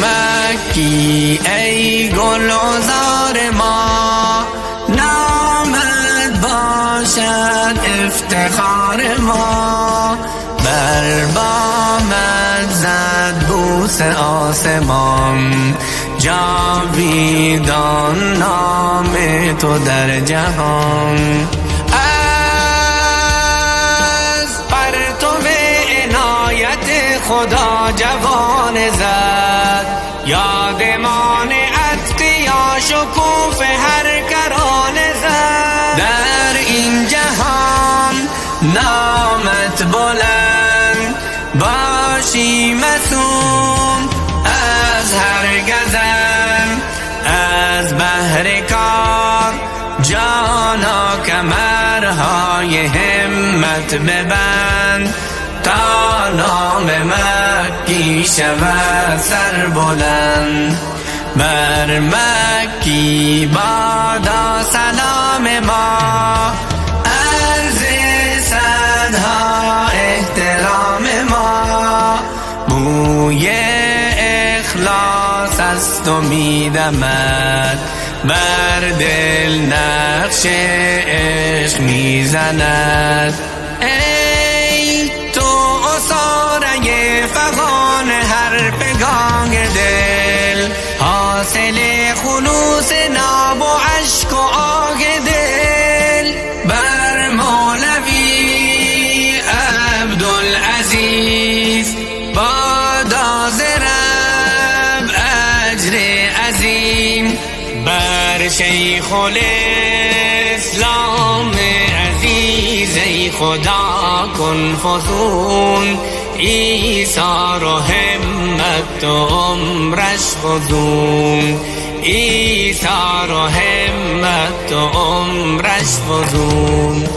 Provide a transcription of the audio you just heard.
مکی ای گلعذار ما، نامت باشد افتخار ما. بر بامت زد بوس آسمان، جاویدان نام تو در جهان. از پرتو عنایت خدا جوان زد، یادمان اتقیا شکوف هر کرانه زد. در این جهان نامت بلند، باشی مسون از هر گزند. از بهر کار جانا کمرهای همت ببند، تا نام مکی شود سر بلند. بر مکی بادا سلام ما، عرض صدها احترام ما. بوی اخلاص است و میدمد، بر دل نقش عشق میزند. ای تو اساره فغان هر پگاه دل، حاصل خلوص ناب و عشق و آه دل. بر مولوی عبدالعزیز بادا ز رب اجر عظیم. بر شیخ الاسلام عزیز ای خدا کن فزون، ایثار و همت و عمرش فزون. ایثار و همت و عمرش فزون.